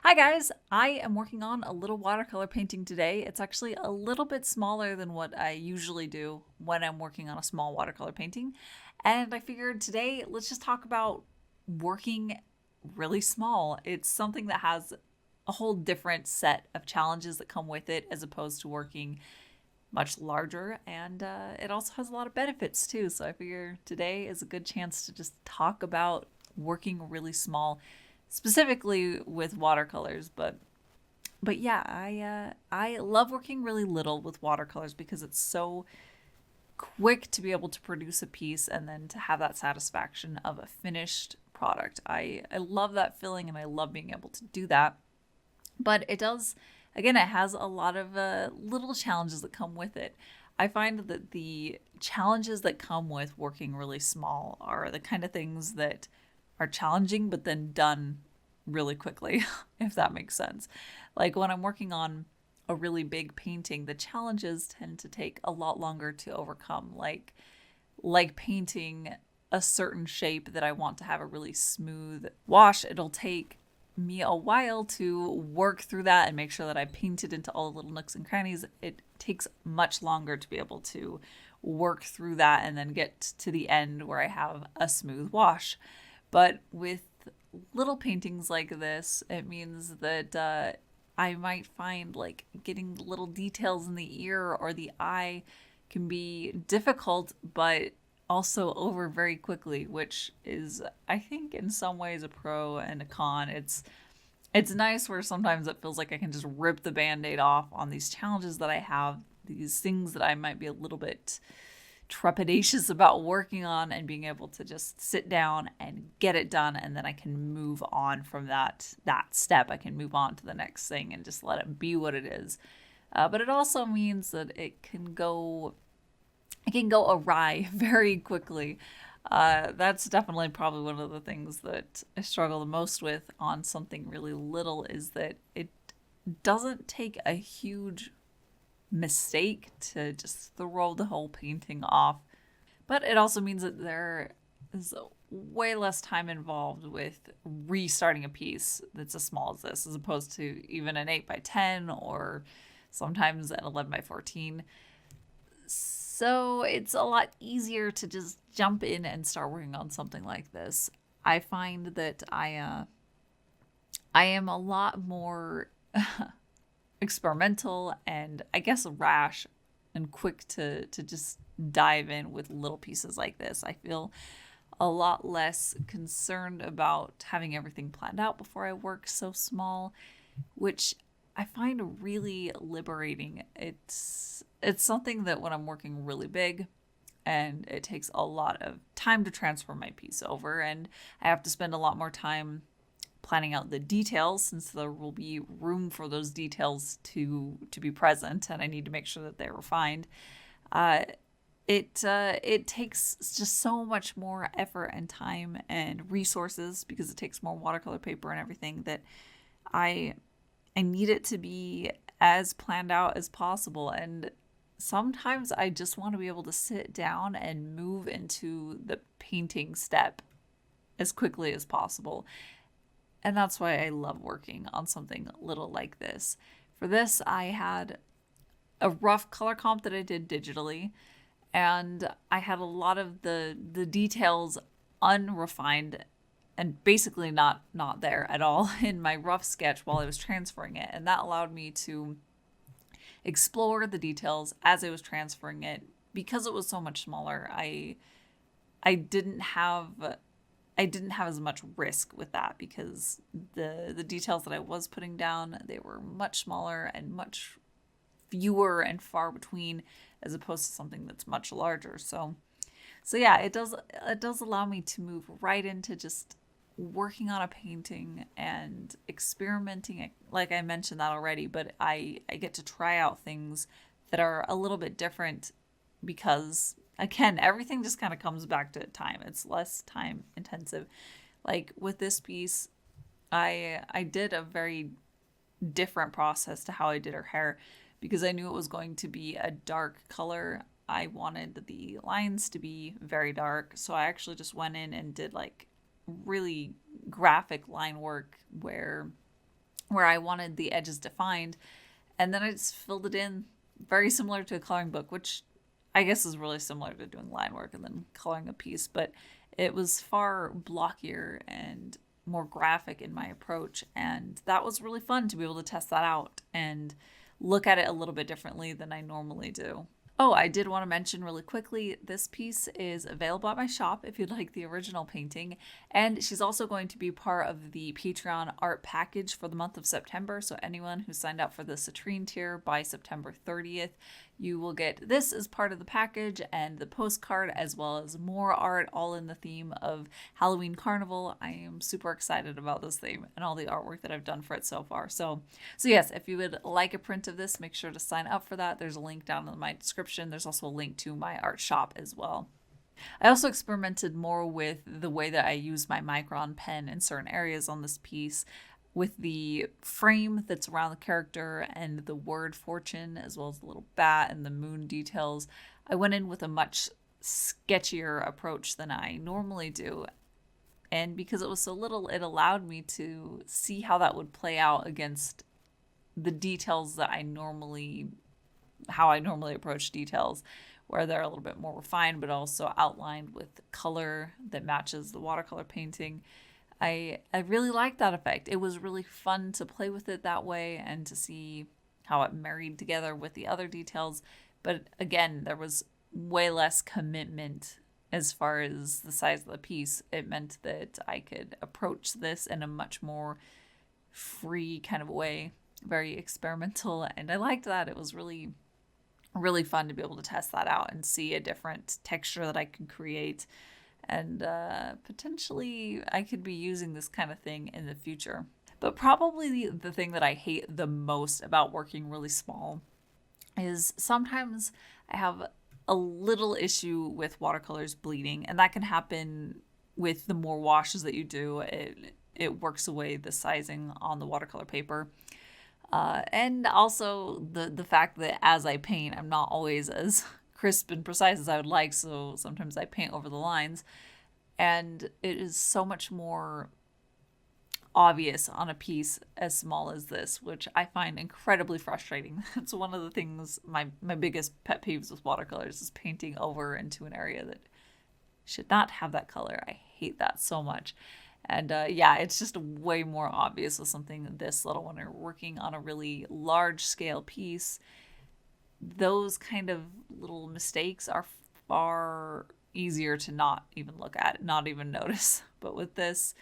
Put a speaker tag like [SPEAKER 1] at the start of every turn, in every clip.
[SPEAKER 1] Hi guys, I am working on a little watercolor painting today. It's actually a little bit smaller than what I usually do when I'm working on a small watercolor painting. And I figured today, let's just talk about working really small. It's something that has a whole different set of challenges that come with it as opposed to working much larger. And it also has a lot of benefits too. So I figure today is a good chance to just talk about working really small, specifically with watercolors. But yeah, I love working really little with watercolors because it's so quick to be able to produce a piece and then to have that satisfaction of a finished product. I love that feeling and I love being able to do that. But it does, again, it has a lot of little challenges that come with it. I find that the challenges that come with working really small are the kind of things that are challenging but then done really quickly, if that makes sense. Like when I'm working on a really big painting, the challenges tend to take a lot longer to overcome. Like painting a certain shape that I want to have a really smooth wash, it'll take me a while to work through that and make sure that I paint it into all the little nooks and crannies. It takes much longer to be able to work through that and then get to the end where I have a smooth wash. But with little paintings like this, it means that I might find like getting the little details in the ear or the eye can be difficult, but also over very quickly, which is, I think, in some ways a pro and a con. It's nice where sometimes it feels like I can just rip the band-aid off on these challenges that I have, these things that I might be a little bit trepidatious about working on, and being able to just sit down and get it done, and then I can move on from that step. I can move on to the next thing and just let it be what it is. But it also means that it can go awry very quickly. That's definitely probably one of the things that I struggle the most with on something really little, is that it doesn't take a huge mistake to just throw the whole painting off. But it also means that there is way less time involved with restarting a piece that's as small as this, as opposed to even an 8 by 10 or sometimes an 11 by 14. So it's a lot easier to just jump in and start working on something like this. I find that I am a lot more experimental and I guess rash and quick to just dive in with little pieces like this. I feel a lot less concerned about having everything planned out before I work so small, which I find really liberating. It's something that when I'm working really big and it takes a lot of time to transfer my piece over, and I have to spend a lot more time planning out the details, since there will be room for those details to be present and I need to make sure that they're refined. Uh, it takes just so much more effort and time and resources, because it takes more watercolor paper and everything, that I I need it to be as planned out as possible. And sometimes I just want to be able to sit down and move into the painting step as quickly as possible. And that's why I love working on something little like this. For this, I had a rough color comp that I did digitally, and I had a lot of the details unrefined and basically not there at all in my rough sketch while I was transferring it. And that allowed me to explore the details as I was transferring it. Because it was so much smaller, I didn't have as much risk with that, because the details that I was putting down, they were much smaller and much fewer and far between, as opposed to something that's much larger. So yeah, it does allow me to move right into just working on a painting and experimenting. Like I mentioned that already, but I get to try out things that are a little bit different, because again, everything just kind of comes back to time. It's less time intensive. Like with this piece, I did a very different process to how I did her hair, because I knew it was going to be a dark color. I wanted the lines to be very dark, so I actually just went in and did like really graphic line work, where where I wanted the edges defined. And then I just filled it in, very similar to a coloring book, which I guess is really similar to doing line work and then coloring a piece, but it was far blockier and more graphic in my approach. And that was really fun to be able to test that out and look at it a little bit differently than I normally do. Oh, I did want to mention really quickly, this piece is available at my shop if you'd like the original painting. And she's also going to be part of the Patreon art package for the month of September. So anyone who signed up for the citrine tier by September 30th, you will get this as part of the package and the postcard, as well as more art, all in the theme of Halloween Carnival. I am super excited about this theme and all the artwork that I've done for it so far. So yes, if you would like a print of this, make sure to sign up for that. There's a link down in my description. There's also a link to my art shop as well. I also experimented more with the way that I use my Micron pen in certain areas on this piece, with the frame that's around the character and the word fortune, as well as the little bat and the moon details. I went in with a much sketchier approach than I normally do. And because it was so little, it allowed me to see how that would play out against the details that how I normally approach details, where they're a little bit more refined, but also outlined with color that matches the watercolor painting. I really liked that effect. It was really fun to play with it that way and to see how it married together with the other details. But again, there was way less commitment as far as the size of the piece. It meant that I could approach this in a much more free kind of way, very experimental. And I liked that. It was really, really fun to be able to test that out and see a different texture that I could create. And potentially I could be using this kind of thing in the future. But probably the thing that I hate the most about working really small is sometimes I have a little issue with watercolors bleeding, and that can happen with the more washes that you do. It works away the sizing on the watercolor paper. And also the fact that as I paint, I'm not always as crisp and precise as I would like, so sometimes I paint over the lines, and it is so much more obvious on a piece as small as this, which I find incredibly frustrating. It's one of the things, my biggest pet peeves with watercolors is painting over into an area that should not have that color. I hate that so much. And yeah, it's just way more obvious with something this little when you're working on a really large scale piece. Those kind of little mistakes are far easier to not even look at, not even notice. But with this,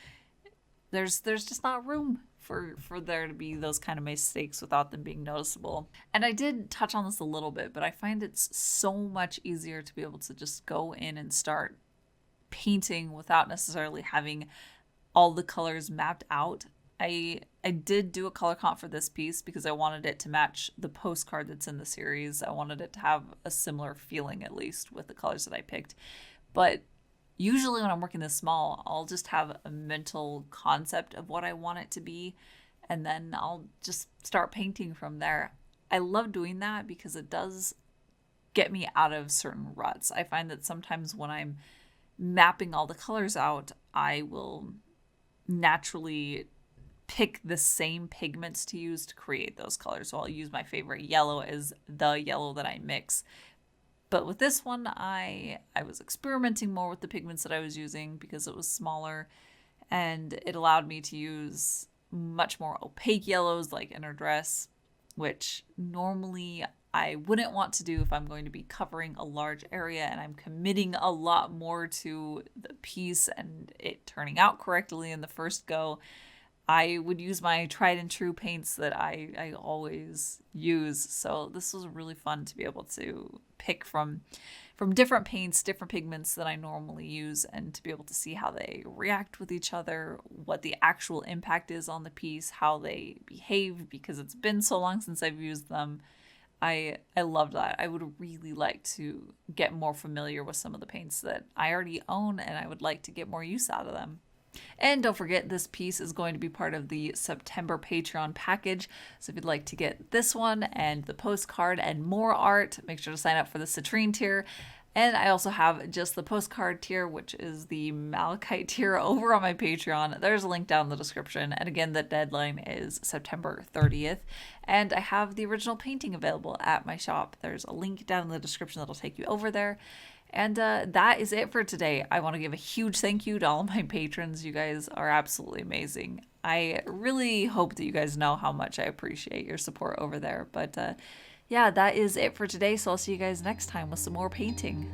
[SPEAKER 1] there's just not room for there to be those kind of mistakes without them being noticeable. And I did touch on this a little bit, but I find it's so much easier to be able to just go in and start painting without necessarily having all the colors mapped out. I did do a color comp for this piece because I wanted it to match the postcard that's in the series. I wanted it to have a similar feeling, at least, with the colors that I picked. But usually when I'm working this small, I'll just have a mental concept of what I want it to be, and then I'll just start painting from there. I love doing that because it does get me out of certain ruts. I find that sometimes when I'm mapping all the colors out, I will naturally pick the same pigments to use to create those colors. So I'll use my favorite yellow as the yellow that I mix. But with this one, I was experimenting more with the pigments that I was using because it was smaller, and it allowed me to use much more opaque yellows like Inner Dress, which normally I wouldn't want to do if I'm going to be covering a large area and I'm committing a lot more to the piece and it turning out correctly in the first go. I would use my tried and true paints that I always use. So this was really fun to be able to pick from different paints, different pigments that I normally use, and to be able to see how they react with each other, what the actual impact is on the piece, how they behave, because it's been so long since I've used them. I love that. I would really like to get more familiar with some of the paints that I already own, and I would like to get more use out of them. And don't forget, this piece is going to be part of the September Patreon package. So if you'd like to get this one and the postcard and more art, make sure to sign up for the citrine tier. And I also have just the postcard tier, which is the Malachite tier over on my Patreon. There's a link down in the description. And again, the deadline is September 30th. And I have the original painting available at my shop. There's a link down in the description that'll take you over there. And that is it for today. I want to give a huge thank you to all my patrons. You guys are absolutely amazing. I really hope that you guys know how much I appreciate your support over there. But yeah, that is it for today. So I'll see you guys next time with some more painting.